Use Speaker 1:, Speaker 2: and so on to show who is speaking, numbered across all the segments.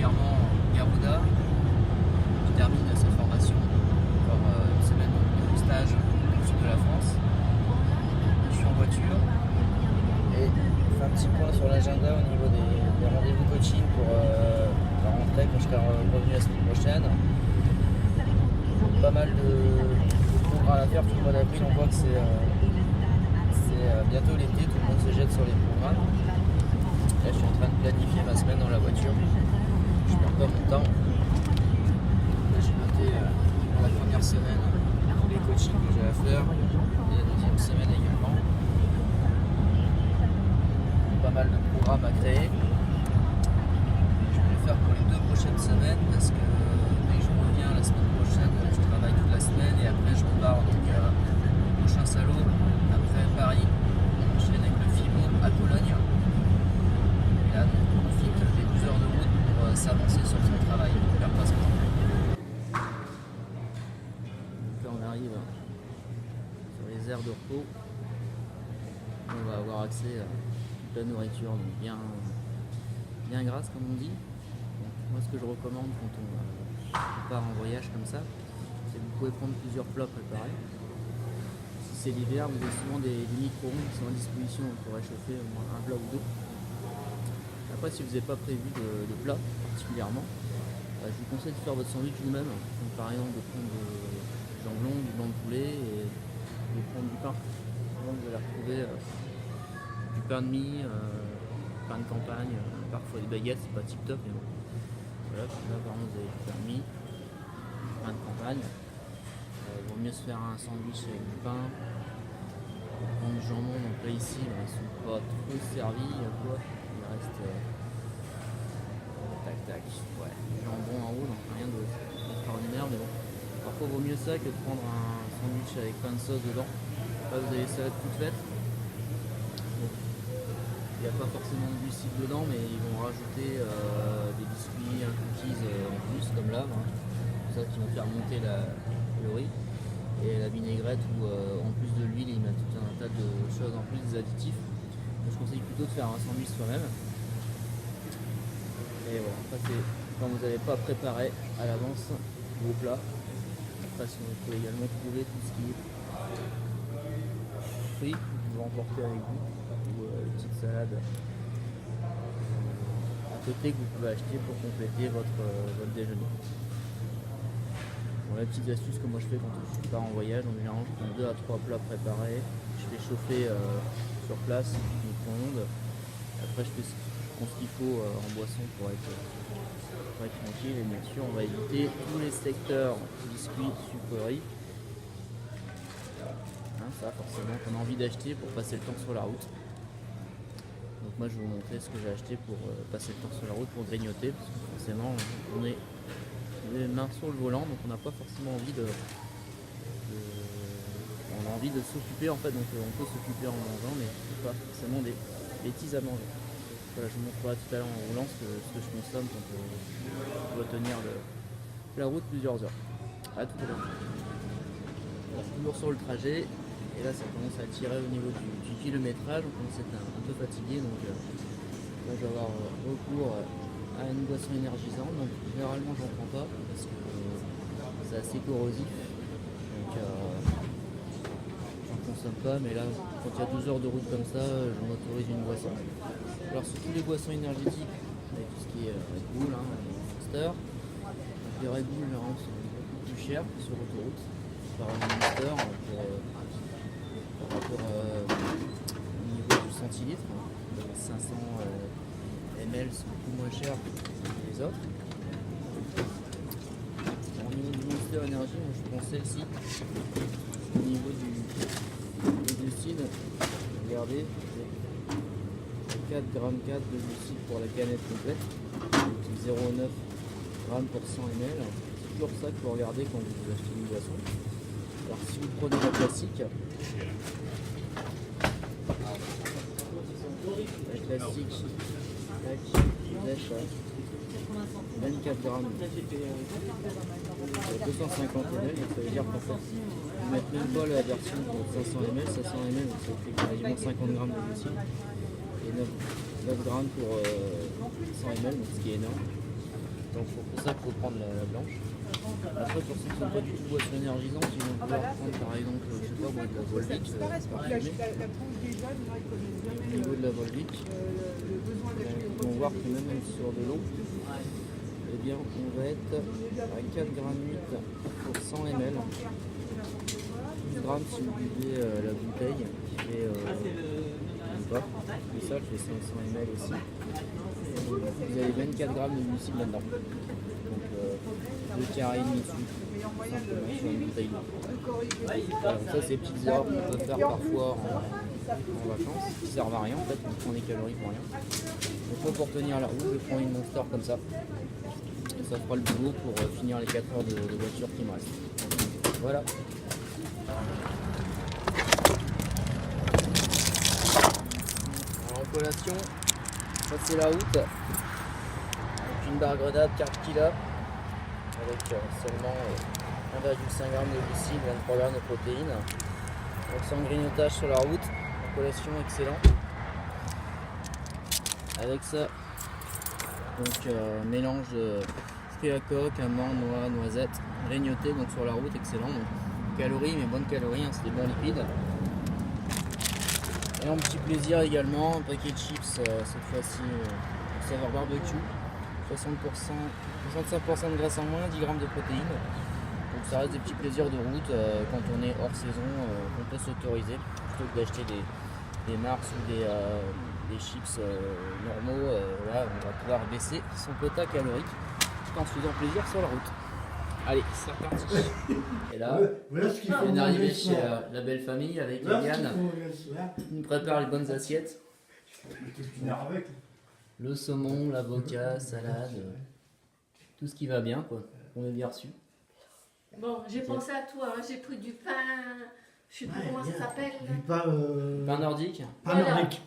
Speaker 1: régulièrement en Garuda. Je termine cette formation, encore une semaine de stage au sud de la France. Je suis en voiture et je fais un petit point sur l'agenda au niveau des rendez-vous coaching pour la rentrée quand je serai revenu la semaine prochaine. Pas mal de programmes à faire tout le mois d'avril. On voit que c'est bientôt l'été, tout le monde se jette sur les programmes. Là, je suis en train de planifier ma semaine dans la voiture. Je perds pas mon temps. Là, j'ai noté pour la première semaine les coachings que j'ai à faire et la deuxième semaine également. Pas mal de programmes à créer. Je vais le faire pour les 2 prochaines semaines parce que dès que je reviens la semaine prochaine, je travaille toute la semaine et après je repars donc au prochain salaud après Paris. Je viens avec le FIBO à Cologne. Et là, donc, on profite des 12 heures de route pour s'avancer sur son travail. On perd pas son temps. Donc là, on arrive sur les aires de repos. On va avoir accès à toute la nourriture, donc bien grasse comme on dit. Donc, moi, ce que je recommande quand on part en voyage comme ça, c'est que vous pouvez prendre plusieurs plats préparés. Si c'est l'hiver, vous avez souvent des micro-ondes qui sont à disposition pour réchauffer au moins un plat ou deux. Après, si vous n'avez pas prévu de plat particulièrement, je vous conseille de faire votre sandwich vous-même. Donc, par exemple, de prendre du jambon, du blanc de poulet et de prendre du pain. Donc, vous allez retrouver du pain de mie, pain de campagne, parfois des baguettes, c'est pas tip top, mais bon. Voilà, là, par exemple, vous avez du pain de mie, pain de campagne. Il vaut mieux se faire un sandwich avec du pain. Prendre du jambon, donc là ici, ils sont pas trop servis, quoi. Il reste tac, ouais, du jambon en haut, donc rien d'extraordinaire, mais bon. Parfois, il vaut mieux ça que de prendre un sandwich avec plein de sauce dedans. Là, vous avez les salades toutes faites. Bon. Il n'y a pas forcément de glucides dedans, mais ils vont rajouter des biscuits, un cookies en plus, comme là, hein. Ça qui vont faire monter le riz. Et la vinaigrette où en plus de l'huile, ils mettent tout un tas de choses en plus, des additifs. Donc, je conseille plutôt de faire un sandwich soi-même. Et voilà, après c'est quand vous n'avez pas préparé à l'avance vos plats. Après, si vous pouvez également trouver tout ce qui est fruits que vous pouvez emporter avec vous, ou une petite salade à côté que vous pouvez acheter pour compléter votre déjeuner. Bon, la petite astuce que moi je fais quand je pars en voyage, en général je prends 2 à 3 plats préparés, je fais chauffer sur place, micro-ondes. Après je prends ce qu'il faut en boisson pour être tranquille, et bien sûr on va éviter tous les secteurs biscuits, sucreries. Hein, ça forcément qu'on a envie d'acheter pour passer le temps sur la route. Donc moi je vais vous montrer ce que j'ai acheté pour passer le temps sur la route, pour grignoter, parce que forcément on est les mains sur le volant, donc on n'a pas forcément envie on a envie de s'occuper en fait, donc on peut s'occuper en mangeant, mais pas forcément des bêtises à manger. Voilà, je vous montrerai tout à l'heure en roulant ce que je consomme quand je dois tenir la route plusieurs heures. A tout à l'heure. Toujours sur le trajet, et là ça commence à tirer au niveau du kilométrage, on commence à être un peu fatigué, donc là je vais avoir recours à une boisson énergisante. Donc généralement j'en prends pas parce que c'est assez corrosif, donc j'en consomme pas, mais là quand il y a 12 heures de route comme ça, je m'autorise une boisson. Alors sur toutes les boissons énergétiques, avec tout ce qui est Red Bull, Monster, donc les Red Bull généralement sont beaucoup plus chers sur autoroute par un Monster par rapport au niveau du centilitre, 500 ml sont beaucoup moins chers que les autres. Au niveau du Monster Energy, moi je prends celle-ci. Au niveau du glucides, regardez, 4,4 g de glucides pour la canette complète, donc 0,9 g pour 100 ml. C'est toujours ça qu'il faut regarder quand vous achetez une boisson. Alors si vous prenez la classique, lèche 24 grammes, 250 ml, donc ça veut dire qu'en fait, vous mettez même pas la version de 500 ml, donc ça fait quasiment 50 grammes de glucides, et 9 grammes pour 100 ml, donc ce qui est énorme. Donc pour ça il faut prendre la blanche. Après pour ceux qui ne sont pas du tout boissons énergisantes, ils vont pouvoir prendre par exemple, je sais pas moi, de la Volvic parfumée. Au niveau de la Volvic, ils vont voir que même sur de l'eau, eh bien on va être à 4,8 g pour 100 ml. 12 grammes si vous buvez la bouteille qui fait pas. Et ça je fais 500 ml aussi. Vous avez 24 grammes de glucides là-dedans. Donc 2 carrés et demi de sucre simplement sur une bouteille d'eau. Voilà, donc ça c'est des petites erreurs qu'on peut faire parfois en vacances qui servent à rien en fait, on prend des calories pour rien. Donc pour tenir la route, je prends une Monster comme ça. Et ça fera le boulot pour finir les 4 heures de voiture qui me restent. Voilà. Alors, en collation, ça c'est la route. Donc une barre grenade 4 kg avec seulement 1,5 g de glucides, 23 g de protéines. Donc sans grignotage sur la route, en collation excellent. Avec ça, donc mélange de fruits à coque, amandes, noix, noisettes, grignoté donc sur la route, excellent. Donc, calories, mais bonnes calories, hein, c'est des bons lipides. Et en petit plaisir également, un paquet de chips, cette fois-ci saveur barbecue, 65% de graisse en moins, 10 g de protéines. Donc ça reste des petits plaisirs de route quand on est hors saison, qu'on peut s'autoriser, plutôt que d'acheter des Mars ou des chips normaux. Là, on va pouvoir baisser son quota calorique tout en se faisant plaisir sur la route. Allez, c'est reparti. Et là, on est arrivé chez la belle famille avec Eliane. Il nous prépare les bonnes assiettes. Le saumon, l'avocat, salade, tout ce qui va bien, quoi. On est bien reçu.
Speaker 2: Bon, j'ai pensé à toi, hein. J'ai pris du pain, je sais plus comment ça s'appelle.
Speaker 3: Du pain,
Speaker 1: Pain nordique.
Speaker 3: pain nordique.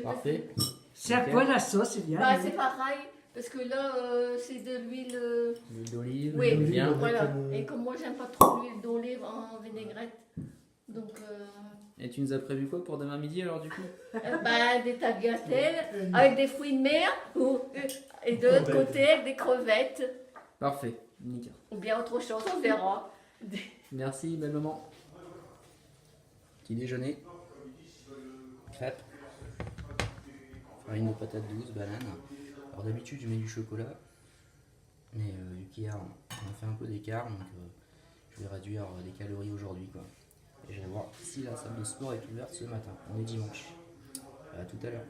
Speaker 1: Parfait.
Speaker 3: C'est à quoi la sauce, Eliane?
Speaker 2: Bah, c'est pareil, parce que là, c'est de l'huile.
Speaker 1: L'huile d'olive,
Speaker 2: Oui,
Speaker 1: bien.
Speaker 2: voilà. Et comme moi, j'aime pas trop l'huile d'olive en vinaigrette. Donc,
Speaker 1: Et tu nous as prévu quoi pour demain midi alors du coup?
Speaker 2: bah, des tagliatelles avec des fruits de mer et de l'autre côté avec des crevettes.
Speaker 1: Parfait, nickel.
Speaker 2: Ou bien autre chose, on verra.
Speaker 1: Merci, belle maman. Petit déjeuner. Crêpes. Farine de patates douces, banane. Alors d'habitude je mets du chocolat. Mais vu qu'hier on a fait un peu d'écart, donc je vais réduire les calories aujourd'hui quoi. Et je vais voir si la salle de sport est ouverte ce matin. On est dimanche. À tout à l'heure.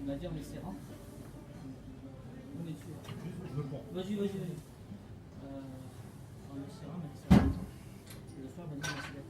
Speaker 4: Il m'a dit on laissait rentrer. On est sûr. Vas-y, vas-y, vas-y. On laissait rentrer, mais ça. Le soir, on va dire on laissait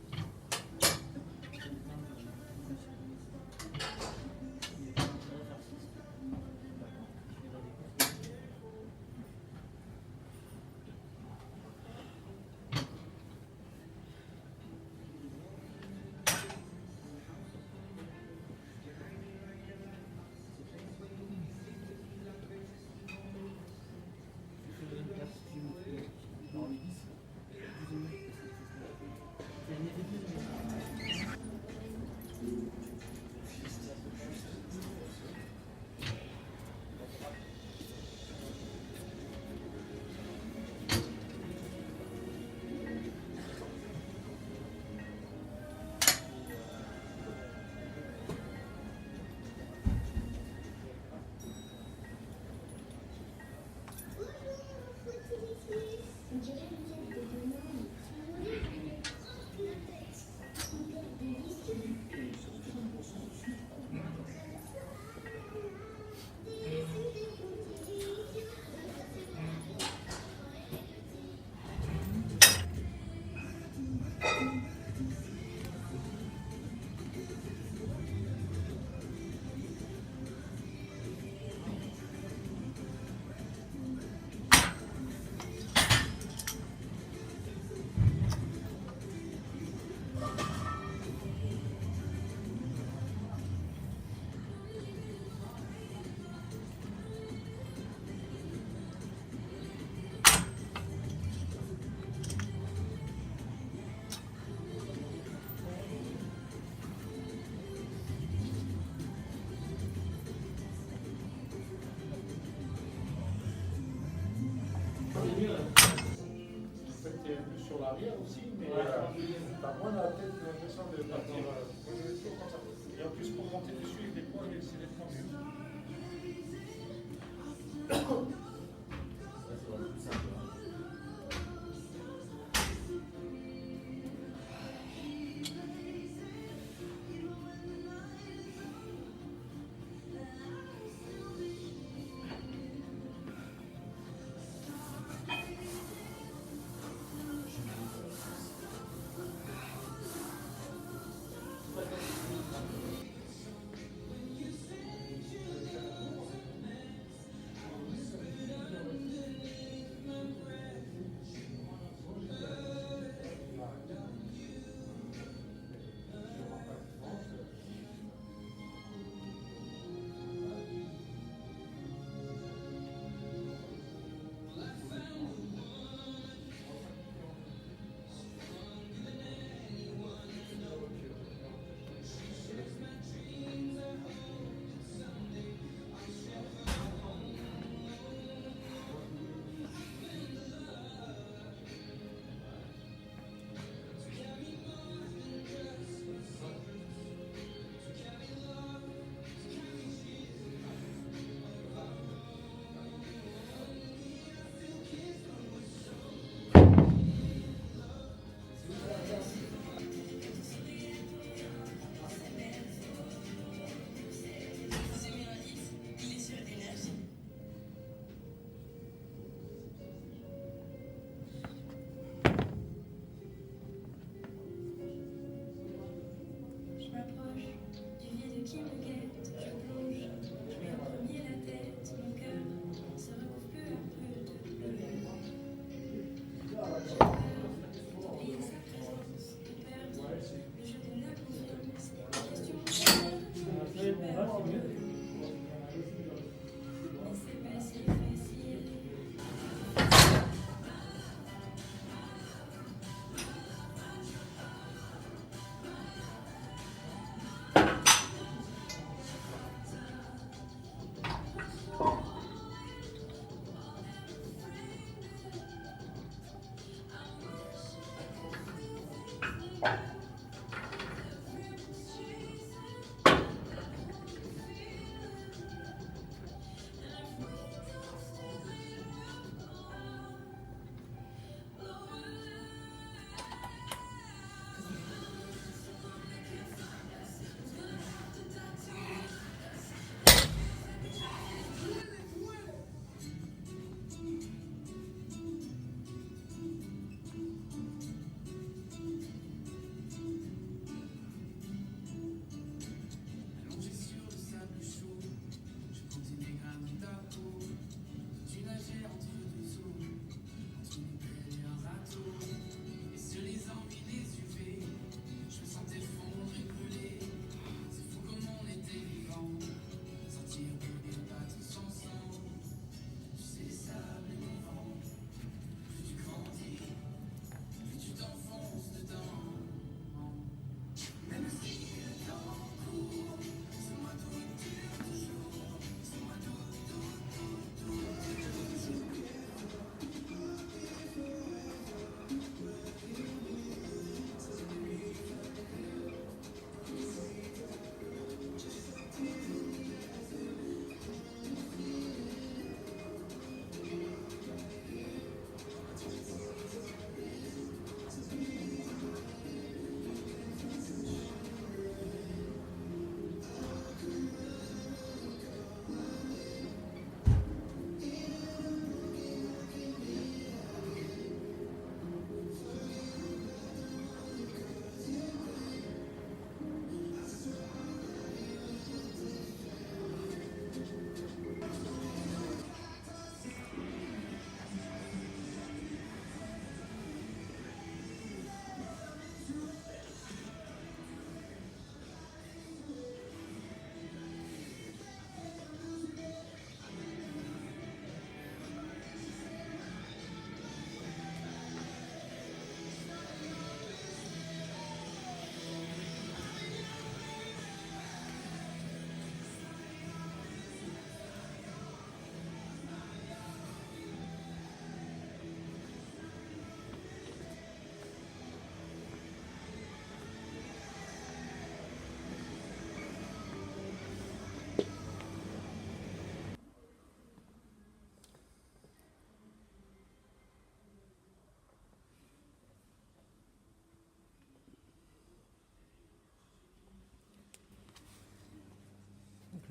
Speaker 5: arrière aussi, mais t'as moins la tête l'impression de partir. Moi je vais toujours comme ça. Et en plus pour monter dessus, des fois c'est nettement mieux.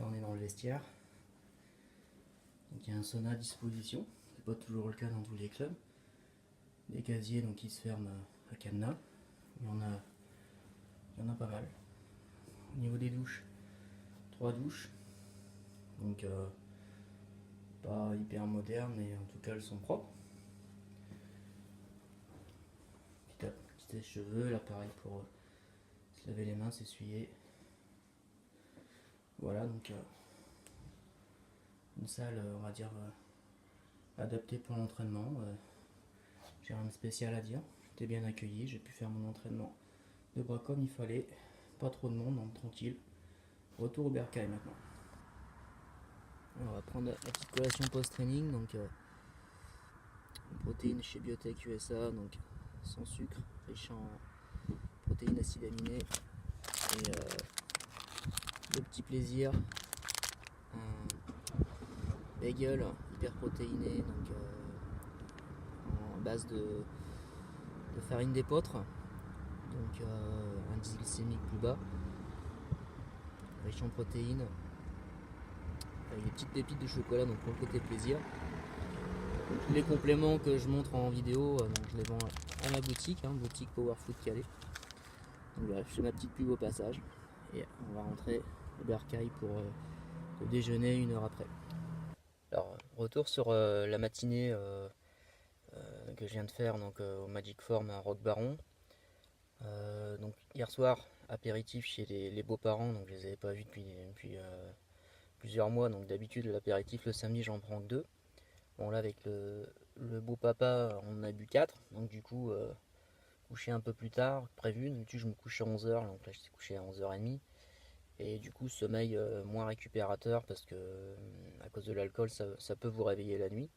Speaker 1: Là on est dans le vestiaire. Donc il y a un sauna à disposition, c'est pas toujours le cas dans tous les clubs. Des casiers donc qui se ferment à cadenas. Il y en a pas mal. Au niveau des douches, 3 douches. Donc pas hyper moderne, mais en tout cas elles sont propres. Petit sèche-cheveux, l'appareil pour se laver les mains, s'essuyer. Voilà, donc une salle, on va dire, adaptée pour l'entraînement. J'ai rien de spécial à dire. J'étais bien accueilli, j'ai pu faire mon entraînement de bras comme il fallait. Pas trop de monde, donc tranquille. Retour au bercail maintenant. Alors, on va prendre la petite collation post-training. Donc, protéines chez Biotech USA, donc sans sucre, riche en protéines, acides aminés. Et le petit plaisir, un bagel hyper protéiné, donc en base de farine d'épeautre, donc indice glycémique plus bas, riche en protéines, avec des petites pépites de chocolat, donc pour le côté plaisir. Les compléments que je montre en vidéo, donc je les vends à ma boutique, boutique Power Food Calais. Donc voilà, je fais ma petite pub au passage et on va rentrer au bercail pour le déjeuner 1 heure après. Alors retour sur la matinée que je viens de faire donc, au Magic Form à Rock Baron. Donc hier soir apéritif chez les beaux-parents, donc je les avais pas vus depuis plusieurs mois, donc d'habitude l'apéritif le samedi j'en prends que 2. Bon là avec le beau-papa on a bu 4, donc du coup couché un peu plus tard que prévu. D'habitude je me couchais à 11h, donc là j'étais couché à 11h30. Et du coup sommeil moins récupérateur parce que à cause de l'alcool ça peut vous réveiller la nuit.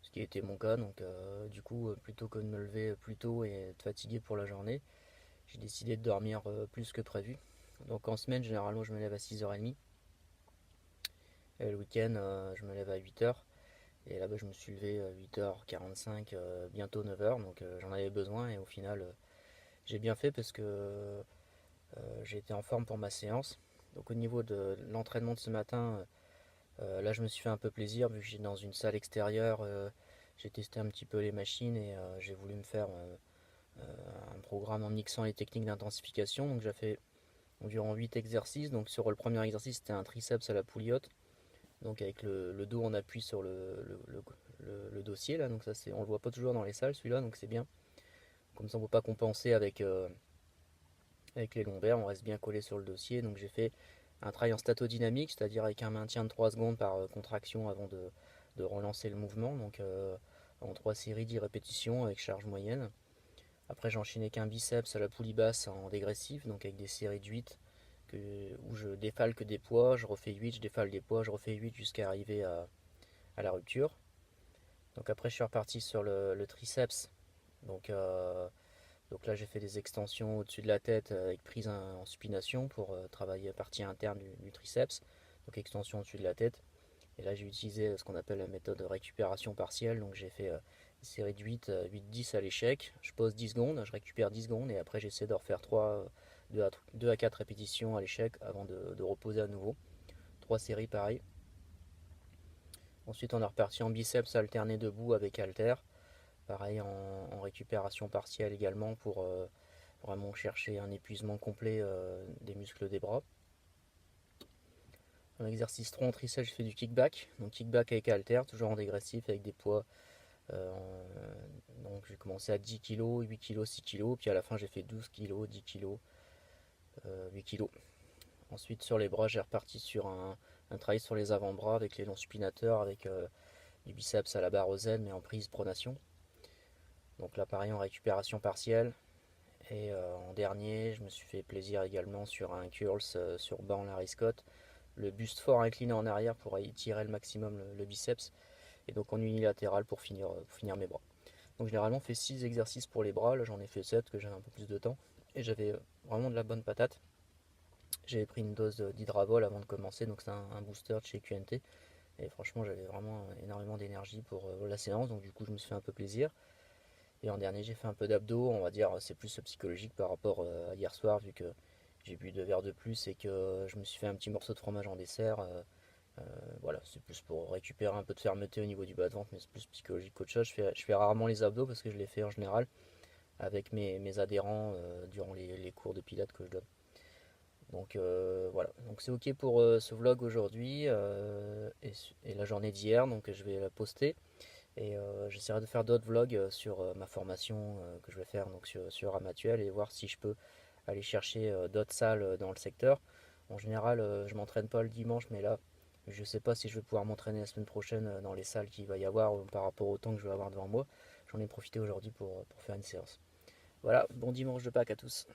Speaker 1: Ce qui était mon cas, donc du coup plutôt que de me lever plus tôt et être fatigué pour la journée, j'ai décidé de dormir plus que prévu. Donc en semaine généralement je me lève à 6h30. Et le week-end je me lève à 8h. Et là-bas, je me suis levé à 8h45, bientôt 9h, donc j'en avais besoin. Et au final, j'ai bien fait parce que j'ai été en forme pour ma séance. Donc au niveau de l'entraînement de ce matin, là je me suis fait un peu plaisir vu que j'ai dans une salle extérieure. J'ai testé un petit peu les machines et j'ai voulu me faire un programme en mixant les techniques d'intensification. Donc j'ai fait environ 8 exercices. Donc sur le premier exercice, c'était un triceps à la pouliotte. Donc avec le dos en appui sur le dossier là, donc ça on le voit pas toujours dans les salles celui-là, donc c'est bien. Comme ça on ne peut pas compenser avec les lombaires, on reste bien collé sur le dossier. Donc j'ai fait un travail en statodynamique, c'est-à-dire avec un maintien de 3 secondes par contraction avant de relancer le mouvement, donc en 3 séries 10 répétitions avec charge moyenne. Après j'ai enchaîné qu'un biceps à la poulie basse en dégressif, donc avec des séries de 8 où je défale que des poids, je refais 8, je défale des poids, je refais 8 jusqu'à arriver à la rupture. Donc après je suis reparti sur le triceps. Donc là j'ai fait des extensions au-dessus de la tête avec prise en supination pour travailler la partie interne du triceps. Donc extension au-dessus de la tête. Et là j'ai utilisé ce qu'on appelle la méthode de récupération partielle. Donc j'ai fait une série de 8-10 à l'échec. Je pose 10 secondes, je récupère 10 secondes et après j'essaie de refaire 2 à 4 répétitions à l'échec avant de reposer à nouveau. 3 séries pareil. Ensuite on est reparti en biceps alterné debout avec halter. Pareil en récupération partielle également pour vraiment chercher un épuisement complet des muscles des bras. En exercice 3 en triceps, je fais du kickback. Donc kickback avec halter, toujours en dégressif avec des poids. Donc j'ai commencé à 10 kg, 8 kg, 6 kg. Puis à la fin j'ai fait 12 kg, 10 kg, 8 kg. Ensuite sur les bras j'ai reparti sur un travail sur les avant-bras avec les longs supinateurs, avec du biceps à la barre aux Z mais en prise pronation. Donc là pareil en récupération partielle. Et en dernier je me suis fait plaisir également sur un curls sur banc Larry Scott. Le buste fort incliné en arrière pour étirer le maximum le biceps. Et donc en unilatéral pour finir mes bras. Donc généralement on fait 6 exercices pour les bras. Là j'en ai fait 7 que j'avais un peu plus de temps. Et j'avais vraiment de la bonne patate. J'avais pris une dose d'hydravol avant de commencer, donc c'est un booster de chez QNT. Et franchement, j'avais vraiment énormément d'énergie pour la séance, donc du coup, je me suis fait un peu plaisir. Et en dernier, j'ai fait un peu d'abdos, on va dire, c'est plus psychologique par rapport à hier soir, vu que j'ai bu 2 verres de plus et que je me suis fait un petit morceau de fromage en dessert. Voilà, c'est plus pour récupérer un peu de fermeté au niveau du bas de ventre, mais c'est plus psychologique qu'autre chose. Je fais rarement les abdos parce que je les fais en général avec mes adhérents durant les cours de pilates que je donne. Donc voilà, donc c'est ok pour ce vlog aujourd'hui et la journée d'hier, donc je vais la poster et j'essaierai de faire d'autres vlogs sur ma formation que je vais faire donc sur Amatuel et voir si je peux aller chercher d'autres salles dans le secteur. En général, je m'entraîne pas le dimanche, mais là, je sais pas si je vais pouvoir m'entraîner la semaine prochaine dans les salles qu'il va y avoir par rapport au temps que je vais avoir devant moi. J'en ai profité aujourd'hui pour faire une séance. Voilà, bon dimanche de Pâques à tous.